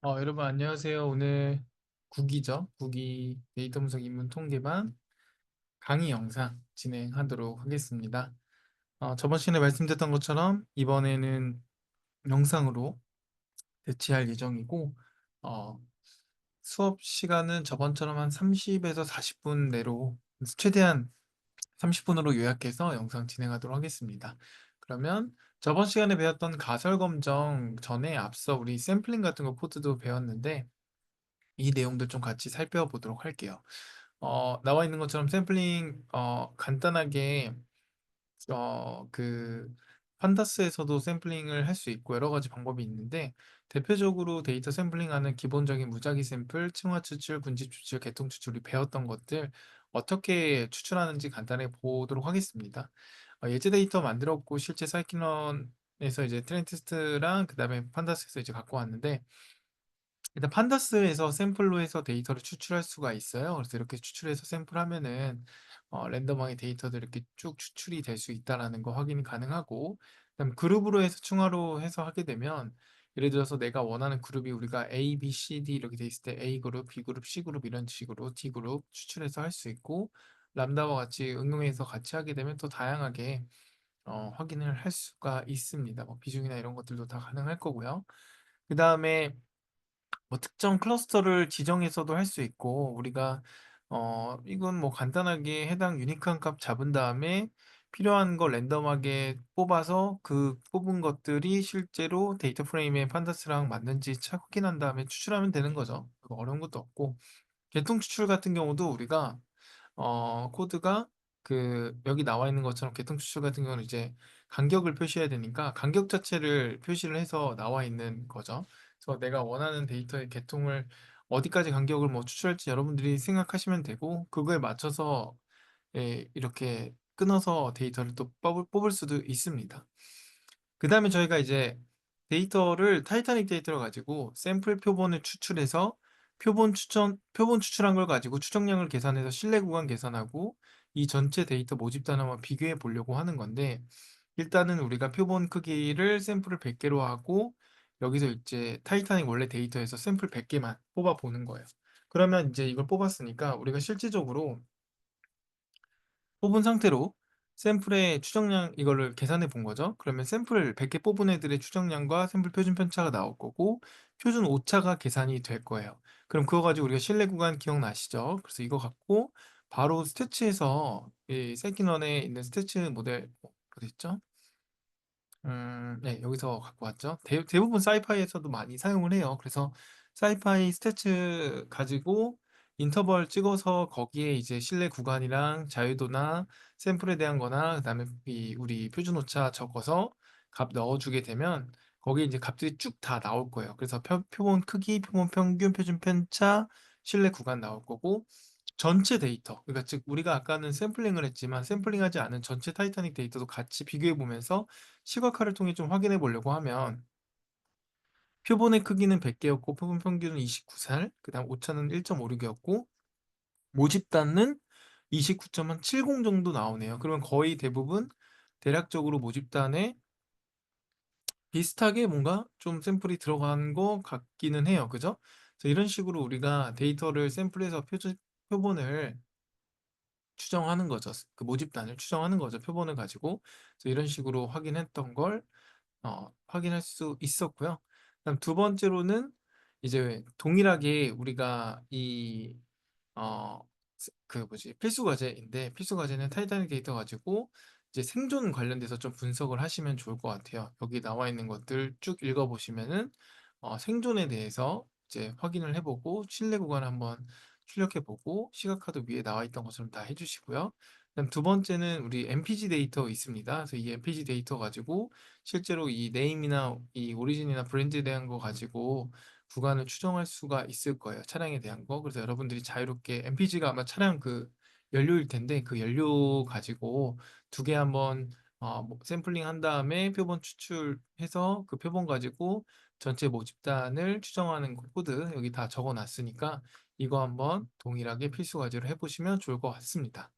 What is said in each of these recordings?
여러분 안녕하세요. 오늘 국이죠. 국이 데이터 분석 입문 통계반 강의 영상 진행하도록 하겠습니다. 저번 시간에 말씀드렸던 것처럼 이번에는 영상으로 대치할 예정이고 어, 수업 시간은 저번처럼 한 30에서 40분 내로 최대한 30분으로 요약해서 영상 진행하도록 하겠습니다. 그러면 저번 시간에 배웠던 가설 검정 전에 앞서 우리 샘플링 같은 거 코드도 배웠는데 이 내용들 좀 같이 살펴보도록 할게요. 나와 있는 것처럼 샘플링 간단하게 그 판다스에서도 샘플링을 할 수 있고 여러 가지 방법이 있는데 대표적으로 데이터 샘플링하는 기본적인 무작위 샘플, 층화 추출, 군집 추출, 계통 추출이 배웠던 것들 어떻게 추출하는지 간단히 보도록 하겠습니다. 예제 데이터 만들었고 실제 사이클론에서 이제 트레인 테스트랑 그다음에 판다스에서 이제 갖고 왔는데 일단 판다스에서 샘플로 해서 데이터를 추출할 수가 있어요. 그래서 이렇게 추출해서 샘플하면은 랜덤하게 데이터들이 이렇게 쭉 추출이 될 수 있다라는 거 확인이 가능하고, 그다음 그룹으로 해서 층화로 해서 하게 되면 예를 들어서 내가 원하는 그룹이 우리가 A, B, C, D 이렇게 돼 있을 때 A 그룹, B 그룹, C 그룹 이런 식으로 D 그룹 추출해서 할 수 있고 람다와 같이 응용해서 같이 하게 되면 또 다양하게 확인을 할 수가 있습니다. 뭐 비중이나 이런 것들도 다 가능할 거고요. 그 다음에 뭐 특정 클러스터를 지정해서도 할 수 있고 우리가 이건 뭐 간단하게 해당 유니크한 값 잡은 다음에 필요한 거 랜덤하게 뽑아서 그 뽑은 것들이 실제로 데이터 프레임의 판다스랑 맞는지 확인한 다음에 추출하면 되는 거죠. 그거 어려운 것도 없고 계통 추출 같은 경우도 우리가 코드가 여기 나와 있는 것처럼 계통 추출 같은 경우는 이제 간격을 표시해야 되니까 간격 자체를 표시를 해서 나와 있는 거죠. 그래서 내가 원하는 데이터의 계통을 어디까지 간격을 뭐 추출할지 여러분들이 생각하시면 되고 그거에 맞춰서 이렇게 끊어서 데이터를 또 뽑을 수도 있습니다. 그 다음에 저희가 이제 데이터를 타이타닉 데이터를 가지고 샘플 표본을 추출해서 표본 추출한 걸 가지고 추정량을 계산해서 신뢰 구간 계산하고 이 전체 데이터 모집단 한번 비교해 보려고 하는 건데 일단은 우리가 표본 크기를 샘플을 100개로 하고 여기서 이제 타이타닉 원래 데이터에서 샘플 100개만 뽑아 보는 거예요. 그러면 이제 이걸 뽑았으니까 우리가 실질적으로 뽑은 상태로 샘플의 추정량 이거를 계산해 본 거죠. 그러면 샘플 100개 뽑은 애들의 추정량과 샘플 표준 편차가 나올 거고 표준 오차가 계산이 될 거예요. 그럼 그거 가지고 우리가 신뢰 구간 기억나시죠? 그래서 이거 갖고 바로 스태치에서 이 세키넌에 있는 스태치 모델 어디 있죠? 네, 여기서 갖고 왔죠. 대부분 사이파이에서도 많이 사용을 해요. 그래서 사이파이 스태츠 가지고 인터벌 찍어서 거기에 이제 실내 구간이랑 자유도나 샘플에 대한 거나 그다음에 우리 표준 오차 적어서 값 넣어주게 되면 거기에 이제 값들이 쭉 다 나올 거예요. 그래서 표본 크기, 표본 평균, 표준 편차, 실내 구간 나올 거고 전체 데이터, 그러니까 즉 우리가 아까는 샘플링을 했지만 샘플링하지 않은 전체 타이타닉 데이터도 같이 비교해 보면서 시각화를 통해 좀 확인해 보려고 하면 표본의 크기는 100개였고 표본 평균은 29살, 그다음 오차는 1.56이었고 모집단은 29.70 정도 나오네요. 그러면 거의 대부분 대략적으로 모집단에 비슷하게 뭔가 좀 샘플이 들어간 것 같기는 해요. 그죠? 그래서 이런 식으로 우리가 데이터를 샘플에서 표본을 추정하는 거죠. 그 모집단을 추정하는 거죠. 표본을 가지고. 그래서 이런 식으로 확인했던 걸 확인할 수 있었고요. 그다음 두 번째로는 이제 동일하게 우리가 어, 그 뭐지 필수 과제인데 필수 과제는 타이타닉 데이터 가지고 이제 생존 관련돼서 좀 분석을 하시면 좋을 것 같아요. 여기 나와 있는 것들 쭉 읽어보시면은 생존에 대해서 이제 확인을 해보고 신뢰 구간 한번 출력해보고 시각화도 위에 나와 있던 것처럼 다 해주시고요. 그다음 두 번째는 우리 MPG 데이터 있습니다. 그래서 이 MPG 데이터 가지고 실제로 이 네임이나 이 오리진이나 브랜드에 대한 거 가지고 구간을 추정할 수가 있을 거예요. 차량에 대한 거. 그래서 여러분들이 자유롭게 MPG가 아마 차량 그 연료일 텐데 그 연료 가지고 두 개 한번 뭐 샘플링 한 다음에 표본 추출해서 그 표본 가지고 전체 모집단을 추정하는 코드 여기 다 적어 놨으니까 이거 한번 동일하게 필수 과제로 해보시면 좋을 것 같습니다.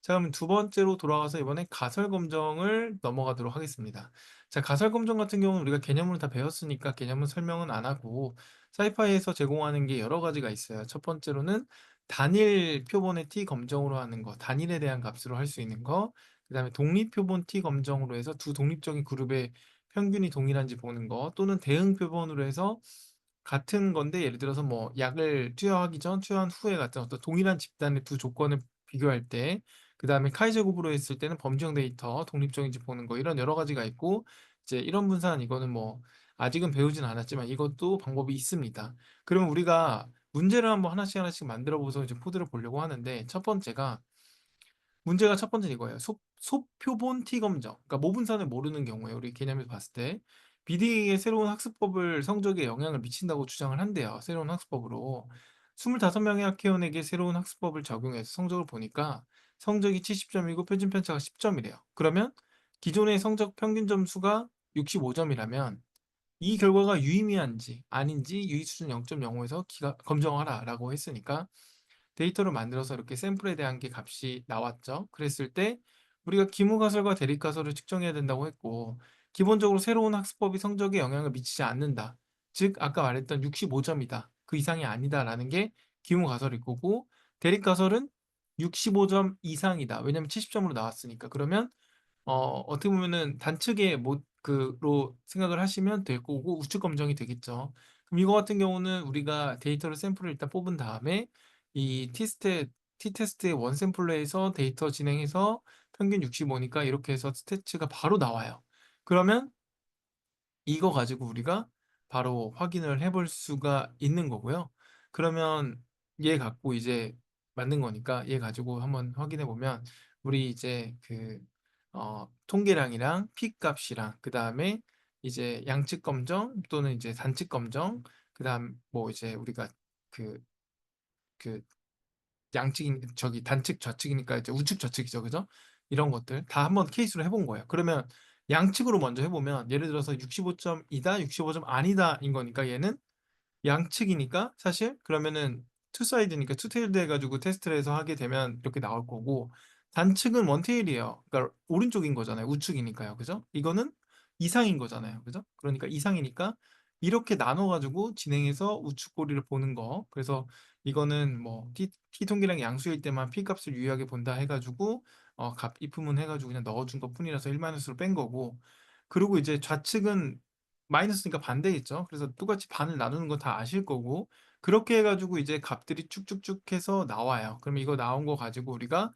자, 그럼 두 번째로 돌아가서 이번에 가설 검정을 넘어가도록 하겠습니다. 자, 가설 검정 같은 경우는 우리가 개념을 다 배웠으니까 개념은 설명은 안 하고 사이파이에서 제공하는 게 여러 가지가 있어요. 첫 번째로는 단일 표본의 T 검정으로 하는 거, 단일에 대한 값으로 할 수 있는 거, 그다음에 독립 표본 T 검정으로 해서 두 독립적인 그룹의 평균이 동일한지 보는 거, 또는 대응 표본으로 해서 같은 건데 예를 들어서 뭐 약을 투여하기 전, 투여한 후에 같은 어떤 동일한 집단의 두 조건을 비교할 때, 그 다음에 카이제급으로 했을 때는 범주형 데이터 독립적인지 보는 거, 이런 여러 가지가 있고, 이제 이런 분산, 이거는 뭐 아직은 배우진 않았지만 이것도 방법이 있습니다. 그러면 우리가 문제를 한번 하나씩 하나씩 만들어 보서 이제 코드를 보려고 하는데, 첫 번째가, 문제가 첫 번째는 이거예요. 소표본 T 검정. 그러니까 모분산을 모르는 경우에 우리 개념에서 봤을 때 비딩의 새로운 학습법을 성적에 영향을 미친다고 주장을 한대요. 새로운 학습법으로. 25명의 학회원에게 새로운 학습법을 적용해서 성적을 보니까 성적이 70점이고 표준 편차가 10점이래요. 그러면 기존의 성적 평균 점수가 65점이라면 이 결과가 유의미한지 아닌지 유의 수준 0.05에서 검정하라라고 했으니까 데이터를 만들어서 이렇게 샘플에 대한 게 값이 나왔죠. 그랬을 때 우리가 기무가설과 대립가설을 측정해야 된다고 했고, 기본적으로 새로운 학습법이 성적에 영향을 미치지 않는다. 즉 아까 말했던 65점이다. 그 이상이 아니다라는 게 기무가설일 거고, 대립가설은 65점 이상이다. 왜냐면 70점으로 나왔으니까. 그러면 어떻게 보면은 단측의 그로 생각을 하시면 될 거고 우측 검정이 되겠죠. 그럼 이거 같은 경우는 우리가 데이터를 샘플을 일단 뽑은 다음에 이 T테스트의 원 샘플로 해서 데이터 진행해서 평균 65니까 이렇게 해서 스태츠가 바로 나와요. 그러면 이거 가지고 우리가 바로 확인을 해볼 수가 있는 거고요. 그러면 얘 갖고 이제 만든 거니까 얘 가지고 한번 확인해 보면 우리 이제 통계량이랑 피 값이랑 그 다음에 이제 양측 검정 또는 이제 단측 검정 그 다음 뭐 이제 우리가 그, 그 양측인 저기 단측 좌측이니까 이제 우측 좌측이죠, 그죠? 이런 것들 다 한번 케이스로 해본 거예요. 그러면 양측으로 먼저 해보면 예를 들어서 65점이다, 65점 아니다인 거니까 얘는 양측이니까 사실 그러면은 투사이드니까 투테일드 해가지고 테스트를 해서 하게 되면 이렇게 나올 거고 단측은 원테일이에요. 그러니까 오른쪽인 거잖아요. 우측이니까요. 그죠? 이거는 이상인 거잖아요. 그죠? 그러니까 이상이니까 이렇게 나눠가지고 진행해서 우측 고리를 보는 거. 그래서 이거는 뭐 T 통계량 양수일 때만 P 값을 유의하게 본다 해가지고 값 입후문 해가지고 그냥 넣어준 것 뿐이라서 1-로 뺀 거고 그리고 이제 좌측은 마이너스니까 반대겠죠. 그래서 똑같이 반을 나누는 거 다 아실 거고 그렇게 해가지고 이제 값들이 쭉쭉쭉 해서 나와요. 그럼 이거 나온 거 가지고 우리가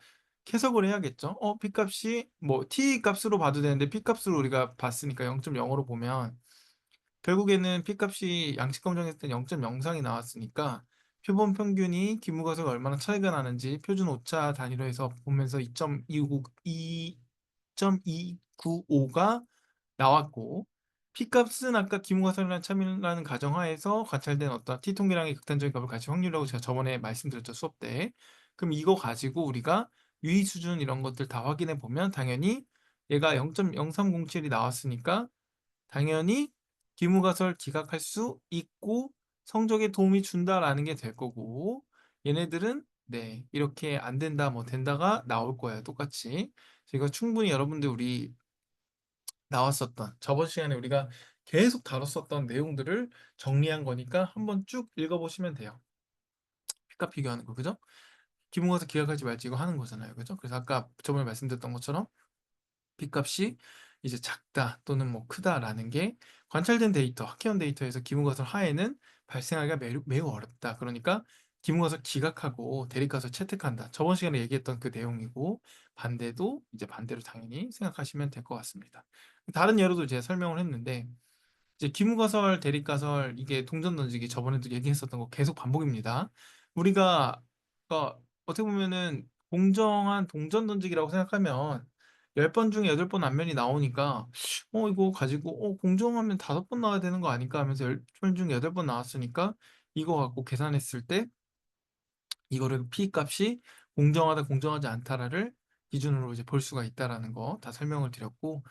해석을 해야겠죠. P값이 뭐 T값으로 봐도 되는데 P값으로 우리가 봤으니까 0.0으로 보면 결국에는 P값이 양측 검정했을 때 0.03이 나왔으니까 표본 평균이 기무가서가 얼마나 차이가 나는지 표준 오차 단위로 해서 보면서 2.295가 나왔고 P값은 아까 기무가설이라는 참이라는 가정하에서 관찰된 어떤 T통계량의 극단적인 값을 같이 확률이라고 제가 저번에 말씀드렸죠, 수업 때. 그럼 이거 가지고 우리가 유의 수준 이런 것들 다 확인해 보면 당연히 얘가 0.0307이 나왔으니까 당연히 기무가설 기각할 수 있고 성적에 도움이 준다라는 게 될 거고 얘네들은 네 이렇게 안 된다 뭐 된다가 나올 거예요, 똑같이. 이거 충분히 여러분들 우리 나왔었던 저번 시간에 우리가 계속 다뤘었던 내용들을 정리한 거니까 한번 쭉 읽어보시면 돼요. 피값 비교하는 거, 그죠? 기본가서 기억하지 말지 이거 하는 거잖아요, 그죠? 그래서 아까 저번에 말씀드렸던 것처럼 P값이 이제 작다 또는 뭐 크다라는 게 관찰된 데이터, 학회원 데이터에서 기문가설 하에는 발생하기가 매우 어렵다. 그러니까 기문가설 기각하고 대립가설 채택한다. 저번 시간에 얘기했던 그 내용이고 반대도 이제 반대로 당연히 생각하시면 될 것 같습니다. 다른 예로도 제가 설명을 했는데 이제 기무가설, 대립가설 이게 동전 던지기 저번에도 얘기했었던 거 계속 반복입니다. 우리가 어떻게 보면은 공정한 동전 던지기라고 생각하면 10번 중에 8번 안면이 나오니까 이거 가지고 공정하면 5번 나와야 되는 거 아닐까 하면서 10번 중에 8번 나왔으니까 이거 갖고 계산했을 때 이거를 P 값이 공정하다, 공정하지 않다를 기준으로 이제 볼 수가 있다라는 거 다 설명을 드렸고,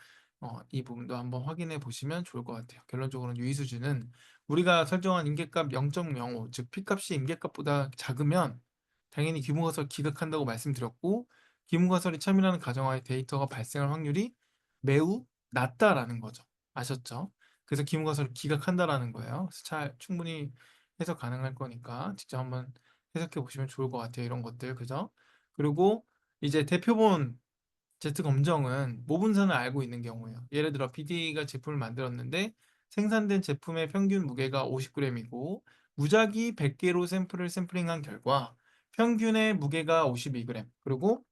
이 부분도 한번 확인해 보시면 좋을 것 같아요. 결론적으로는 유의 수준은 우리가 설정한 임계값 0.05, 즉 P 값이 임계값보다 작으면 당연히 규모가설 기각한다고 말씀드렸고, 기문과설이 참이라는 가정하에 데이터가 발생할 확률이 매우 낮다라는 거죠. 아셨죠? 그래서 기문과설을 기각한다라는 거예요. 그래서 충분히 해석 가능할 거니까 직접 한번 해석해 보시면 좋을 것 같아요. 이런 것들, 그죠? 그리고 이제 대표본 Z 검정은 모분산을 알고 있는 경우예요. 예를 들어 BDA가 제품을 만들었는데 생산된 제품의 평균 무게가 50g이고 무작위 100개로 샘플을 샘플링한 결과 평균의 무게가 52g, 그리고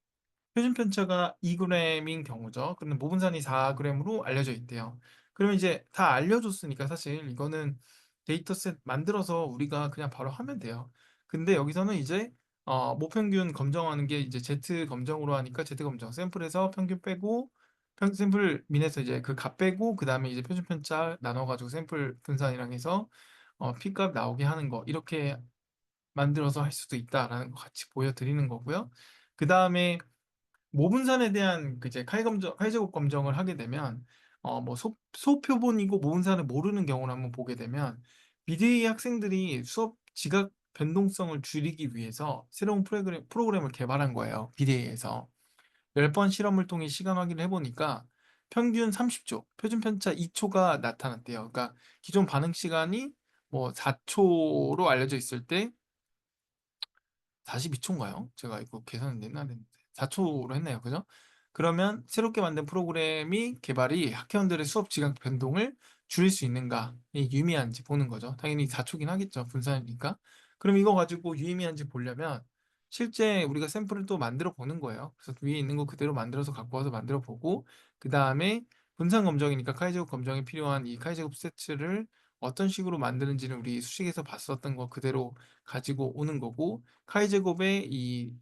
표준 편차가 2g인 경우죠. 근데 모분산이 4g으로 알려져 있대요. 그러면 이제 다 알려줬으니까 사실 이거는 데이터셋 만들어서 우리가 그냥 바로 하면 돼요. 근데 여기서는 이제 모평균 검정하는 게 이제 Z 검정으로 하니까 Z 검정 샘플에서 평균 빼고 샘플 민에서 이제 그 값 빼고 그 다음에 이제 표준 편차 나눠가지고 샘플 분산이랑 해서 P값 나오게 하는 거, 이렇게 만들어서 할 수도 있다라는 거 같이 보여드리는 거고요. 그 다음에 모분산에 대한 그 이제 카이제곱 검정을 하게 되면 뭐 소표본이고 모분산을 모르는 경우를 한번 보게 되면 BDA 학생들이 수업 지각 변동성을 줄이기 위해서 새로운 프로그램을 개발한 거예요. BDA에서 10번 실험을 통해 시간 확인을 해보니까 평균 30초, 표준 편차 2초가 나타났대요. 그러니까 기존 반응 시간이 뭐 4초로 알려져 있을 때 42초인가요? 제가 이거 계산은 옛날에 했는데 4초로 했네요. 그죠? 그러면 새롭게 만든 프로그램이 개발이 학회원들의 수업 지각 변동을 줄일 수 있는가, 이 유의미한지 보는 거죠. 당연히 4초긴 하겠죠. 분산이니까. 그럼 이거 가지고 유의미한지 보려면 실제 우리가 샘플을 또 만들어 보는 거예요. 그래서 위에 있는 거 그대로 만들어서 갖고 와서 만들어 보고 그 다음에 분산 검정이니까 카이제곱 검정이 필요한 이 카이제곱 세트를 어떤 식으로 만드는지는 우리 수식에서 봤었던 거 그대로 가지고 오는 거고, 카이제곱에 이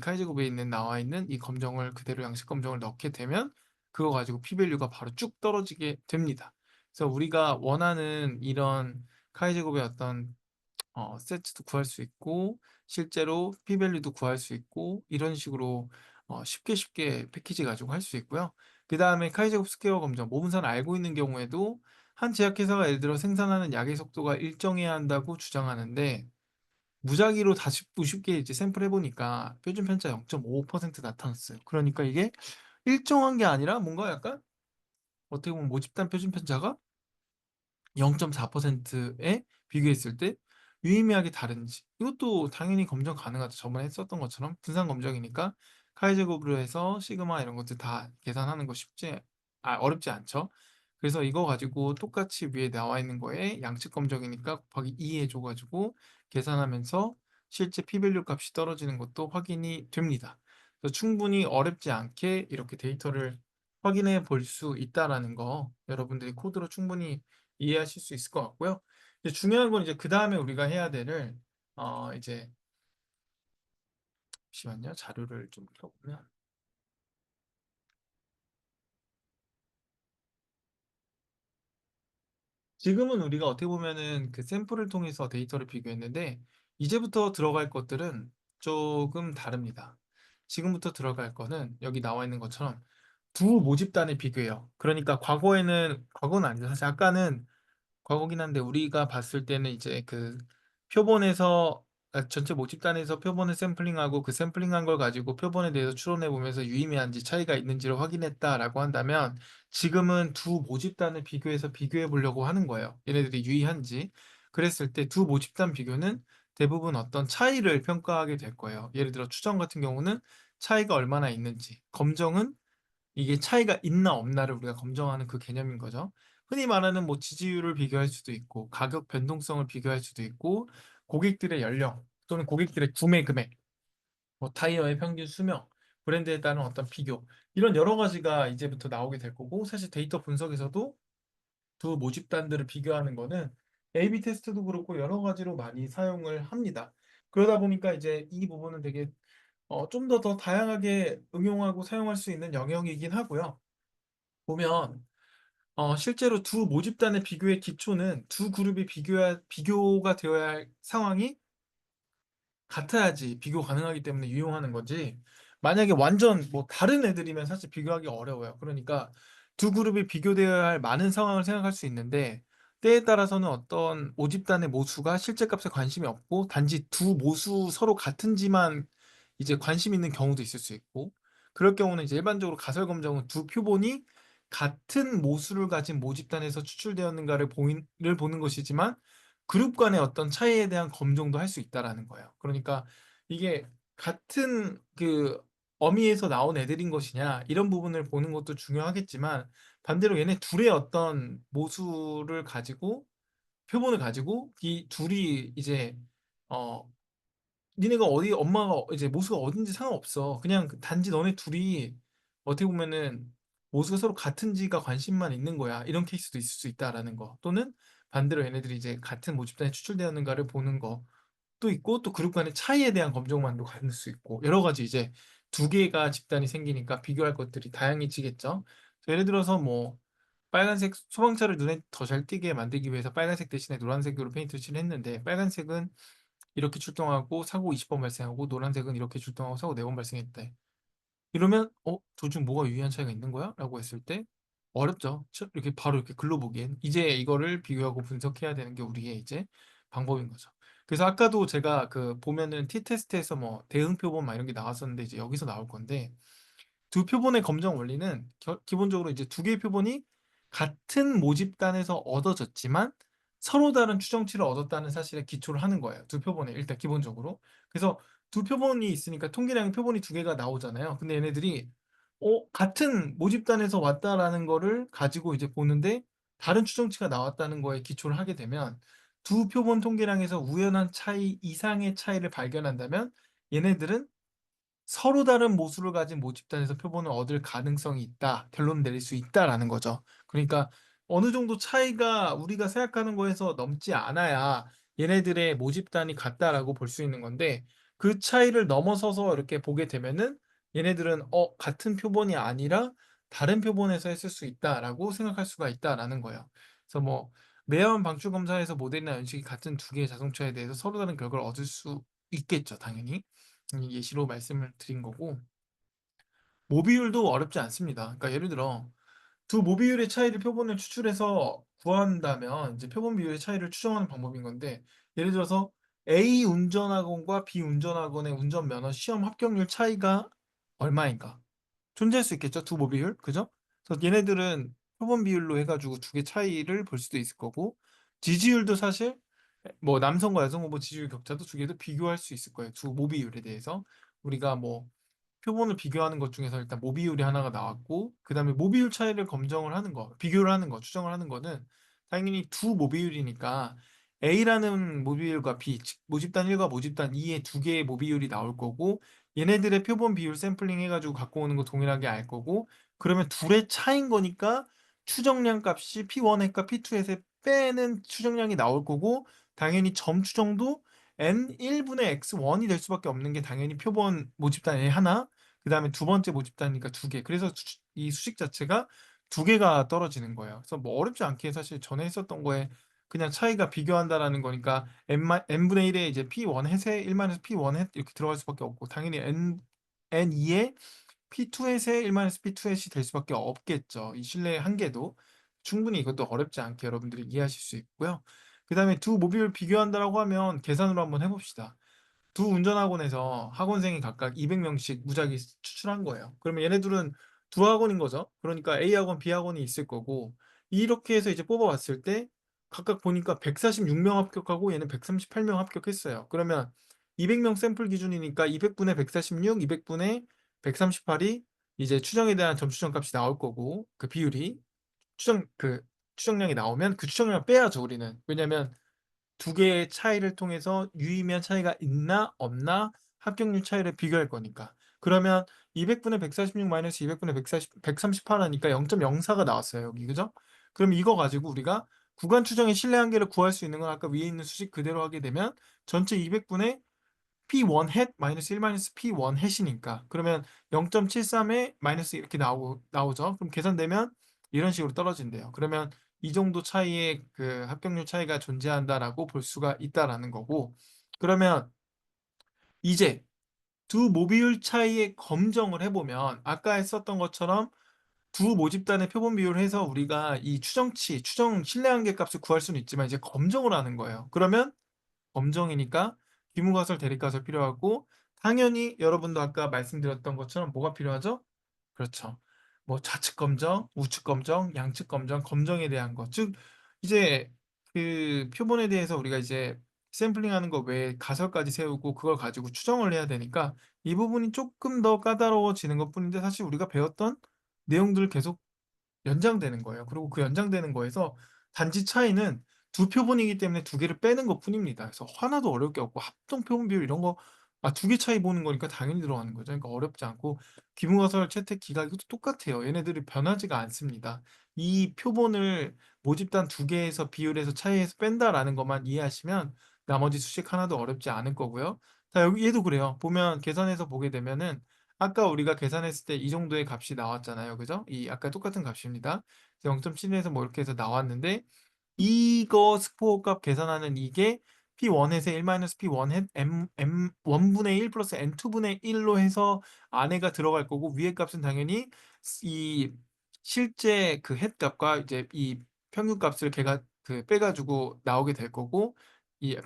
카이제곱에 있는 나와 있는 이 검정을 그대로 양식 검정을 넣게 되면 그거 가지고 P밸류가 바로 쭉 떨어지게 됩니다. 그래서 우리가 원하는 이런 카이제곱의 어떤 세트도 구할 수 있고 실제로 P밸류도 구할 수 있고 이런 식으로 쉽게 쉽게 패키지 가지고 할 수 있고요. 그 다음에 카이제곱 스퀘어 검정, 모분산을 알고 있는 경우에도 한 제약회사가 예를 들어 생산하는 약의 속도가 일정해야 한다고 주장하는데 무작위로 다시 쉽게 이제 샘플 해보니까 표준 편차 0.55% 나타났어요. 그러니까 이게 일정한 게 아니라 뭔가 약간 어떻게 보면 모집단 표준 편차가 0.4%에 비교했을 때 유의미하게 다른지, 이것도 당연히 검정 가능하죠. 저번에 했었던 것처럼 분산 검정이니까 카이제곱으로 해서 시그마 이런 것들 다 계산하는 거 어렵지 않죠. 그래서 이거 가지고 똑같이 위에 나와 있는 거에 양측 검정이니까 곱하기 2 해줘가지고 계산하면서 실제 P밸류 값이 떨어지는 것도 확인이 됩니다. 그래서 충분히 어렵지 않게 이렇게 데이터를 확인해 볼 수 있다라는 거 여러분들이 코드로 충분히 이해하실 수 있을 것 같고요. 이제 중요한 건 이제 그 다음에 우리가 해야 되는 이제 잠시만요. 자료를 좀 펴보면 지금은 우리가 어떻게 보면은 그 샘플을 통해서 데이터를 비교했는데 이제부터 들어갈 것들은 조금 다릅니다. 지금부터 들어갈 거는 여기 나와 있는 것처럼 두 모집단의 비교예요. 그러니까 과거는 아니죠. 사실 아까는 과거긴 한데 우리가 봤을 때는 이제 그 표본에서 전체 모집단에서 표본을 샘플링하고 그 샘플링한 걸 가지고 표본에 대해서 추론해 보면서 유의미한지 차이가 있는지를 확인했다라고 한다면 지금은 두 모집단을 비교해서 비교해 보려고 하는 거예요. 얘네들이 유의한지. 그랬을 때 두 모집단 비교는 대부분 어떤 차이를 평가하게 될 거예요. 예를 들어 추정 같은 경우는 차이가 얼마나 있는지, 검정은 이게 차이가 있나 없나를 우리가 검증하는 그 개념인 거죠. 흔히 말하는 뭐 지지율을 비교할 수도 있고, 가격 변동성을 비교할 수도 있고, 고객들의 연령 또는 고객들의 구매 금액, 뭐 타이어의 평균 수명, 브랜드에 따른 어떤 비교, 이런 여러 가지가 이제부터 나오게 될 거고, 사실 데이터 분석에서도 두 모집단들을 비교하는 거는 A/B 테스트도 그렇고 여러 가지로 많이 사용을 합니다. 그러다 보니까 이제 이 부분은 되게 좀 더 다양하게 응용하고 사용할 수 있는 영역이긴 하고요. 보면 실제로 두 모집단의 비교의 기초는 두 그룹이 비교가 되어야 할 상황이 같아야지 비교 가능하기 때문에 유용하는 거지. 만약에 완전 뭐 다른 애들이면 사실 비교하기 어려워요. 그러니까 두 그룹이 비교되어야 할 많은 상황을 생각할 수 있는데 때에 따라서는 어떤 모집단의 모수가 실제 값에 관심이 없고 단지 두 모수 서로 같은지만 이제 관심 있는 경우도 있을 수 있고, 그럴 경우는 이제 일반적으로 가설 검정은 두 표본이 같은 모수를 가진 모집단에서 추출되었는가를 보는 것이지만 그룹 간의 어떤 차이에 대한 검정도 할 수 있다라는 거예요. 그러니까 이게 같은 그 어미에서 나온 애들인 것이냐 이런 부분을 보는 것도 중요하겠지만 반대로 얘네 둘의 어떤 모수를 가지고 표본을 가지고 이 둘이 이제 어 니네가 어디 엄마가 이제 모수가 어딘지 상관없어. 그냥 단지 너네 둘이 어떻게 보면은 모수가 서로 같은지가 관심만 있는 거야. 이런 케이스도 있을 수 있다라는 거. 또는 반대로 얘네들이 이제 같은 모집단에 추출되었는가를 보는 것도 있고 또 그룹 간의 차이에 대한 검정만도 가질 수 있고 여러 가지 이제 두 개가 집단이 생기니까 비교할 것들이 다양해지겠죠. 예를 들어서 뭐 빨간색 소방차를 눈에 더 잘 띄게 만들기 위해서 빨간색 대신에 노란색으로 페인트 칠을 했는데 빨간색은 이렇게 출동하고 사고 20번 발생하고 노란색은 이렇게 출동하고 사고 4번 발생했대. 이러면 둘 중 뭐가 유의한 차이가 있는 거야? 라고 했을 때 어렵죠. 이렇게 바로 이렇게 글로 보기엔 이제 이거를 비교하고 분석해야 되는 게 우리의 이제 방법인 거죠. 그래서 아까도 제가 그 보면은 T-테스트에서 뭐 대응 표본 막 이런 게 나왔었는데 이제 여기서 나올 건데 두 표본의 검정 원리는 기본적으로 이제 두 개의 표본이 같은 모집단에서 얻어졌지만 서로 다른 추정치를 얻었다는 사실에 기초를 하는 거예요. 두 표본에 일단 기본적으로. 그래서 두 표본이 있으니까 통계량 표본이 두 개가 나오잖아요. 근데 얘네들이 같은 모집단에서 왔다라는 거를 가지고 이제 보는데 다른 추정치가 나왔다는 거에 기초를 하게 되면 두 표본 통계량에서 우연한 차이 이상의 차이를 발견한다면 얘네들은 서로 다른 모수를 가진 모집단에서 표본을 얻을 가능성이 있다. 결론 내릴 수 있다라는 거죠. 그러니까 어느 정도 차이가 우리가 생각하는 거에서 넘지 않아야 얘네들의 모집단이 같다라고 볼 수 있는 건데 그 차이를 넘어서서 이렇게 보게 되면은 얘네들은 같은 표본이 아니라 다른 표본에서 했을 수 있다라고 생각할 수가 있다라는 거예요. 그래서 뭐 매연 방출 검사에서 모델이나 연식이 같은 두 개의 자동차에 대해서 서로 다른 결과를 얻을 수 있겠죠, 당연히. 예시로 말씀을 드린 거고 모비율도 어렵지 않습니다. 그러니까 예를 들어 두 모비율의 차이를 표본을 추출해서 구한다면 이제 표본 비율의 차이를 추정하는 방법인 건데 예를 들어서 A 운전학원과 B 운전학원의 운전면허 시험 합격률 차이가 얼마인가? 존재할 수 있겠죠. 두 모비율. 그죠? 그래서 얘네들은 표본 비율로 해가지고 두 개 차이를 볼 수도 있을 거고 지지율도 사실 뭐 남성과 여성 후보 지지율 격차도 두 개도 비교할 수 있을 거예요. 두 모비율에 대해서 우리가 뭐 표본을 비교하는 것 중에서 일단 모비율이 하나가 나왔고 그다음에 모비율 차이를 검정을 하는 거, 비교를 하는 거, 추정을 하는 거는 당연히 두 모비율이니까 A라는 모비율과 B, 즉 모집단 1과 모집단 2의 두 개의 모비율이 나올 거고 얘네들의 표본 비율 샘플링 해가지고 갖고 오는 거 동일하게 알 거고 그러면 둘의 차인 거니까 추정량 값이 P1 햇과 P2 햇에 빼는 추정량이 나올 거고 당연히 점 추정도 N1분의 X1이 될 수밖에 없는 게 당연히 표본 모집단 A 하나 그 다음에 두 번째 모집단이니까 두 개. 그래서 이 수식 자체가 두 개가 떨어지는 거예요. 그래서 뭐 어렵지 않게 사실 전에 했었던 거에 그냥 차이가 비교한다라는 거니까 n분의 1에 이제 p1 햇에 1-p1 햇 이렇게 들어갈 수밖에 없고 당연히 n2에 p2 햇에 1-p2 햇이 될 수밖에 없겠죠. 이 신뢰의 한계도 충분히 이것도 어렵지 않게 여러분들이 이해하실 수 있고요. 그 다음에 두 모듈 비교한다라고 하면 계산으로 한번 해봅시다. 두 운전학원에서 학원생이 각각 200명씩 무작위 추출한 거예요. 그러면 얘네들은 두 학원인 거죠. 그러니까 A학원, B학원이 있을 거고 이렇게 해서 이제 뽑아봤을 때 각각 보니까 146명 합격하고 얘는 138명 합격했어요. 그러면 200명 샘플 기준이니까 200분의 146, 200분의 138이 이제 추정에 대한 점수점 값이 나올 거고 그 비율이 추정량이 나오면 그 추정량을 빼야죠, 우리는. 왜냐면 두 개의 차이를 통해서 유의미한 차이가 있나 없나 합격률 차이를 비교할 거니까. 그러면 200분의 146 마이너스 200분의 138 하니까 0.04가 나왔어요. 여기 그죠? 그럼 이거 가지고 우리가 구간 추정의 신뢰 한계를 구할 수 있는 건 아까 위에 있는 수식 그대로 하게 되면 전체 200분의 P1 햇 마이너스 1 마이너스 P1 햇이니까 그러면 0.73에 마이너스 이렇게 나오죠. 그럼 계산되면 이런 식으로 떨어진대요. 그러면 이 정도 차이의 그 합격률 차이가 존재한다라고 볼 수가 있다라는 거고 그러면 이제 두 모비율 차이의 검정을 해보면 아까 했었던 것처럼 두 모집단의 표본 비율을 해서 우리가 이 추정치, 추정 신뢰한계 값을 구할 수는 있지만 이제 검정을 하는 거예요. 그러면 검정이니까 귀무가설, 대립가설 필요하고 당연히 여러분도 아까 말씀드렸던 것처럼 뭐가 필요하죠? 그렇죠. 뭐 좌측 검정, 우측 검정, 양측 검정, 검정에 대한 것. 즉 이제 그 표본에 대해서 우리가 이제 샘플링하는 거 외에 가설까지 세우고 그걸 가지고 추정을 해야 되니까 이 부분이 쪼끔 더 까다로워지는 것뿐인데, 사실 우리가 배웠던 내용들을 계속 연장되는 거예요. 그리고 그 연장되는 거에서 단지 차이는 두 표본이기 때문에 두 개를 빼는 것뿐입니다. 그래서 하나도 어려울 게 없고 합동 표본 비율 이런 거 두 개 차이 보는 거니까 당연히 들어가는 거죠. 그러니까 어렵지 않고 기문화설, 채택, 기각 이것도 똑같아요. 얘네들이 변하지가 않습니다. 이 표본을 모집단 두 개에서 비율에서 차이에서 뺀다라는 것만 이해하시면 나머지 수식 하나도 어렵지 않을 거고요. 자, 여기 얘도 그래요. 보면 계산해서 보게 되면은 아까 우리가 계산했을 때 이 정도의 값이 나왔잖아요. 그죠? 이 아까 똑같은 값입니다. 0.7에서 뭐 이렇게 해서 나왔는데 이거 스포어 값 계산하는 이게 P1햇의 1-P1 햇 M1분의 1 플러스 N2분의 1로 해서 안에가 들어갈 거고, 위의 값은 당연히 이 실제 그 햇 값과 이제 이 평균 값을 걔가 그 빼가지고 나오게 될 거고, 이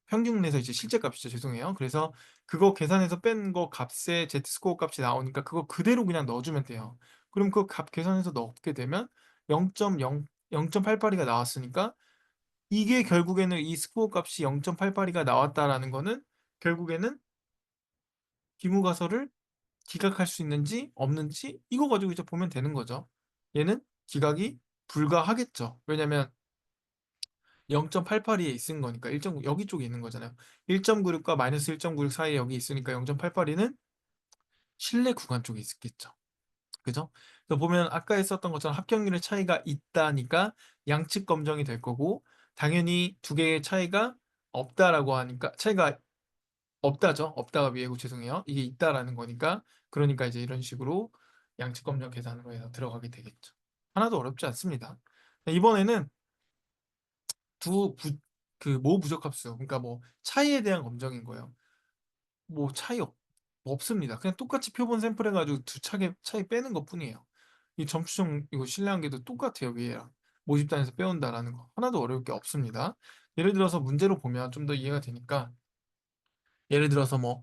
평균에서 이제 실제 값이죠. 죄송해요. 그래서 그거 계산해서 뺀 거 값에 Z 스코어 값이 나오니까 그거 그대로 그냥 넣어주면 돼요. 그럼 그 값 계산해서 넣게 되면 0.0 0.882가 나왔으니까, 이게 결국에는 이 스코어 값이 0.882가 나왔다라는 거는 결국에는 기무가설을 기각할 수 있는지 없는지 이거 가지고 이제 보면 되는 거죠. 얘는 기각이 불가하겠죠. 왜냐면 0.882에 있은 거니까 1.9 여기 쪽에 있는 거잖아요. 1.96과 마이너스 1.96 사이에 여기 있으니까 0.882는 실내 구간 쪽에 있겠죠. 그죠? 그래서 보면 아까 했었던 것처럼 합격률의 차이가 있다니까 양측 검정이 될 거고, 당연히 두 개의 차이가 없다라고 하니까 차이가 없다죠. 없다가 위에고 죄송해요. 이게 있다라는 거니까, 그러니까 이제 이런 식으로 양측 검정 계산으로 해서 들어가게 되겠죠. 하나도 어렵지 않습니다. 이번에는 모 부적합수, 그러니까 뭐 차이에 대한 검정인 거예요. 뭐 차이 없습니다. 그냥 똑같이 표본 샘플 해가지고 차이 빼는 것 뿐이에요. 이 점수정 이거 신뢰한계도 똑같아요. 위에랑 모집단에서 빼온다라는 거 하나도 어려울 게 없습니다. 예를 들어서 문제로 보면 좀 더 이해가 되니까, 예를 들어서 뭐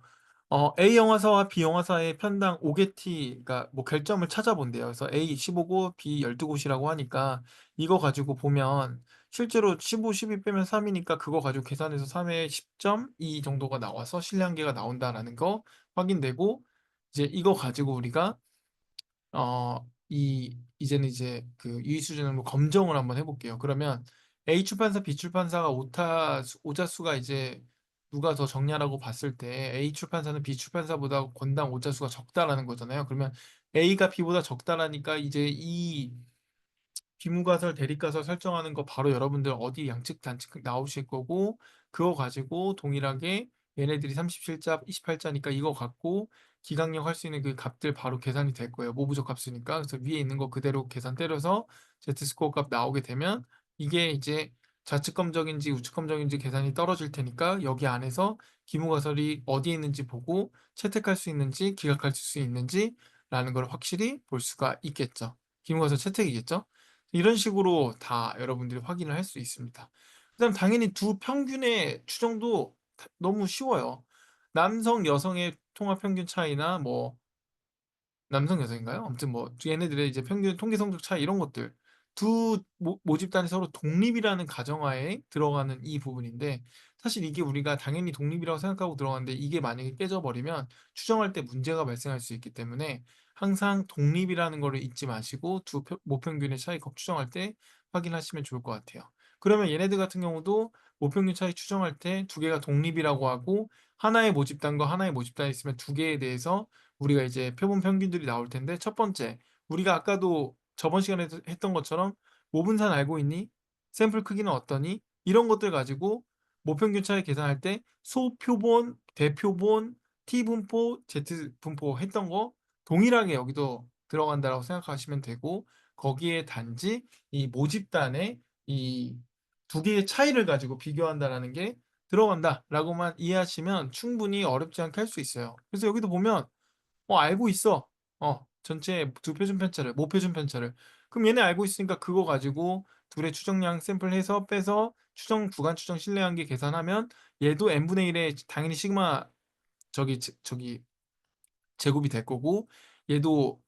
A 영화사와 B 영화사의 편당 5개티, 그러니까 뭐 결점을 찾아본대요. 그래서 A 15곳, B 12곳이라고 하니까 이거 가지고 보면 실제로 15, 12 빼면 3이니까 그거 가지고 계산해서 3에 10.2 정도가 나와서 신뢰한계가 나온다라는 거 확인되고, 이제 이거 가지고 우리가 이제는 이제 그 유의 수준으로 검정을 한번 해볼게요. 그러면 A 출판사, B 출판사가 오자수가 이제 누가 더 적냐라고 봤을 때 A 출판사는 B 출판사보다 권당 오자수가 적다라는 거잖아요. 그러면 A가 B보다 적다라니까 이제 이 비무가설, 대립가설 설정하는 거 바로 여러분들 어디 양측 단측 나오실 거고, 그거 가지고 동일하게 얘네들이 37자, 28자니까 이거 갖고 기강력 할 수 있는 그 값들 바로 계산이 될 거예요. 모부적 값이니까. 그래서 위에 있는 거 그대로 계산 때려서 Z스코어 값 나오게 되면 이게 이제 좌측 검정인지 우측 검정인지 계산이 떨어질 테니까 여기 안에서 기무가설이 어디에 있는지 보고 채택할 수 있는지 기각할 수 있는지 라는 걸 확실히 볼 수가 있겠죠. 기무가설 채택이겠죠. 이런 식으로 다 여러분들이 확인을 할 수 있습니다. 그다음 당연히 두 평균의 추정도 너무 쉬워요. 남성, 여성의 통합 평균 차이나 뭐 남성, 여성인가요? 아무튼 뭐 얘네들의 이제 평균 통계 성적 차이 이런 것들, 두 모집단이 서로 독립이라는 가정하에 들어가는 이 부분인데, 사실 이게 우리가 당연히 독립이라고 생각하고 들어가는데 이게 만약에 깨져버리면 추정할 때 문제가 발생할 수 있기 때문에 항상 독립이라는 거를 잊지 마시고 두 모평균의 차이 꼭 추정할 때 확인하시면 좋을 것 같아요. 그러면 얘네들 같은 경우도 모평균 차이 추정할 때 두 개가 독립이라고 하고, 하나의 모집단과 하나의 모집단이 있으면 두 개에 대해서 우리가 이제 표본 평균들이 나올 텐데, 첫 번째 우리가 아까도 저번 시간에 했던 것처럼 모분산 알고 있니? 샘플 크기는 어떠니? 이런 것들 가지고 모평균 차이 계산할 때 소표본, 대표본, T분포, Z분포 했던 거 동일하게 여기도 들어간다고 생각하시면 되고, 거기에 단지 이 모집단의 이 두 개의 차이를 가지고 비교한다라는 게 들어간다라고만 이해하시면 충분히 어렵지 않게 할 수 있어요. 그래서 여기도 보면 알고 있어. 전체 두 표준 편차를, 모표준 편차를. 그럼 얘네 알고 있으니까 그거 가지고 둘의 추정량 샘플해서 빼서 추정 구간 추정 신뢰한계 계산하면 얘도 n분의 1에 당연히 시그마 저기 제곱이 될 거고, 얘도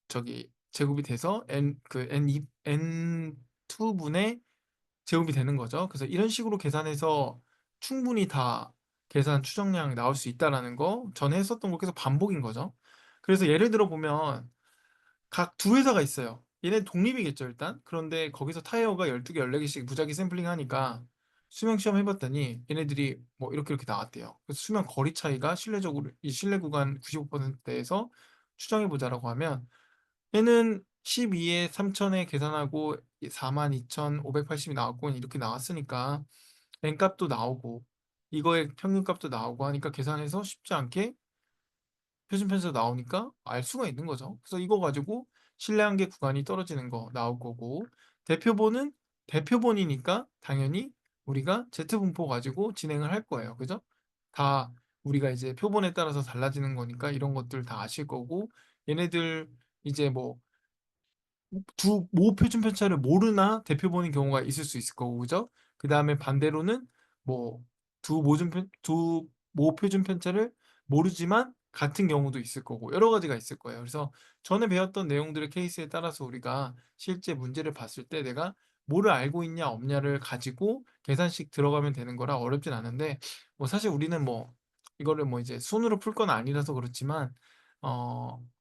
저기 제곱이 돼서 n2분의 제곱이 되는 거죠. 그래서 이런 식으로 계산해서 충분히 다 계산 추정량 나올 수 있다라는 거, 전에 했었던 거 계속 반복인 거죠. 그래서 예를 들어 보면 각 두 회사가 있어요. 얘네 독립이겠죠, 일단. 그런데 거기서 타이어가 12개, 14개씩 무작위 샘플링 하니까 수명 시험 해봤더니 얘네들이 뭐 이렇게 나왔대요. 그래서 수명 거리 차이가 실내적으로 이 실내 구간 95%대에서 추정해보자라고 하면 얘는 12에 3천에 계산하고 42,580이 나왔고 이렇게 나왔으니까 n값도 나오고 이거의 평균값도 나오고 하니까 계산해서 쉽지 않게 표준 편에서 나오니까 알 수가 있는 거죠. 그래서 이거 가지고 신뢰한계 구간이 떨어지는 거 나올 거고, 대표본은 대표본이니까 당연히 우리가 Z분포 가지고 진행을 할 거예요. 그죠? 다 우리가 이제 표본에 따라서 달라지는 거니까 이런 것들 다 아실 거고, 얘네들 이제 뭐 두 모표준 편차를 모르나 대표본인 경우가 있을 수 있을 거고, 그죠? 그 다음에 반대로는 뭐 두 모표준 편차를 모르지만 같은 경우도 있을 거고 여러 가지가 있을 거예요. 그래서 전에 배웠던 내용들의 케이스에 따라서 우리가 실제 문제를 봤을 때 내가 뭐를 알고 있냐 없냐를 가지고 계산식 들어가면 되는 거라 어렵진 않은데, 뭐 사실 우리는 뭐 이거를 뭐 이제 순으로 풀 건 아니라서 그렇지만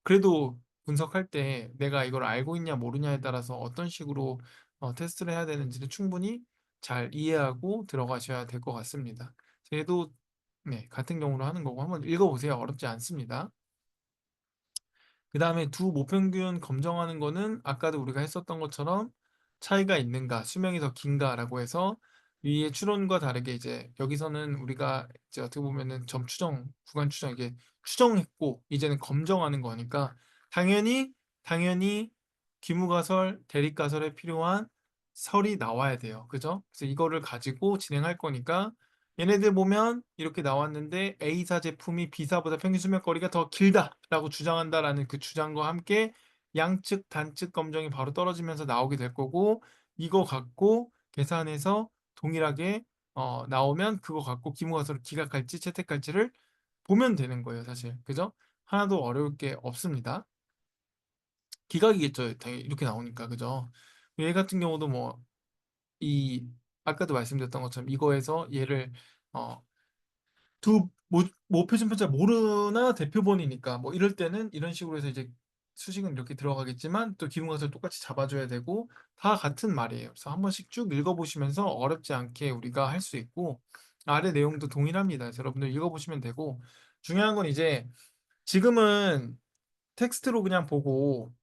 그래도 분석할 때 내가 이걸 알고 있냐 모르냐에 따라서 어떤 식으로 테스트를 해야 되는지를 충분히 잘 이해하고 들어가셔야 될 것 같습니다. 쟤도 네, 같은 경우로 하는 거고 한번 읽어보세요. 어렵지 않습니다. 그 다음에 두 모평균 검정하는 거는 아까도 우리가 했었던 것처럼 차이가 있는가, 수명이 더 긴가라고 해서 위의 추론과 다르게 이제 여기서는 우리가 이제 어떻게 보면은 점 추정, 구간 추정 이게 추정했고 이제는 검정하는 거니까 당연히 당연히 귀무가설, 대립가설에 필요한 설이 나와야 돼요. 그죠? 그래서 이거를 가지고 진행할 거니까 얘네들 보면 이렇게 나왔는데 A사 제품이 B사보다 평균 수명거리가 더 길다라고 주장한다라는 그 주장과 함께 양측 단측 검정이 바로 떨어지면서 나오게 될 거고, 이거 갖고 계산해서 동일하게 나오면 그거 갖고 기무가설을 기각할지 채택할지를 보면 되는 거예요, 사실. 그죠? 하나도 어려울 게 없습니다. 기각이겠죠, 당연히 이렇게 나오니까. 그죠? 얘 같은 경우도 뭐 이 아까도 말씀드렸던 것처럼 이거에서 얘를 어, 두 모표준 편차 모르나 대표본이니까 뭐 이럴 때는 이런 식으로 해서 이제 수식은 이렇게 들어가겠지만 또 기본값을 똑같이 잡아줘야 되고 다 같은 말이에요. 그래서 한 번씩 쭉 읽어보시면서 어렵지 않게 우리가 할 수 있고 아래 내용도 동일합니다. 그래서 여러분들 읽어보시면 되고, 중요한 건 이제 지금은 텍스트로 그냥 보고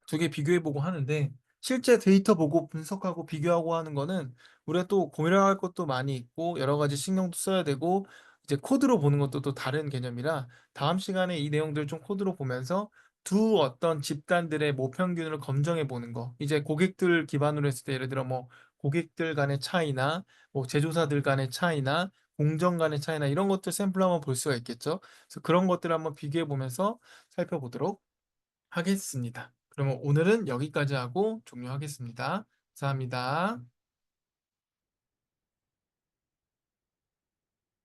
두 개 비교해보고 하는데 실제 데이터 보고 분석하고 비교하고 하는 거는 우리가 또 고민할 것도 많이 있고 여러 가지 신경도 써야 되고 이제 코드로 보는 것도 또 다른 개념이라 다음 시간에 이 내용들 좀 코드로 보면서 두 어떤 집단들의 모평균을 검증해 보는 거, 이제 고객들 기반으로 했을 때 예를 들어 뭐 고객들 간의 차이나 뭐 제조사들 간의 차이나 공정 간의 차이나 이런 것들 샘플 한번 볼 수가 있겠죠. 그래서 그런 것들을 한번 비교해 보면서 살펴보도록 하겠습니다. 그러면 오늘은 여기까지 하고 종료하겠습니다. 감사합니다.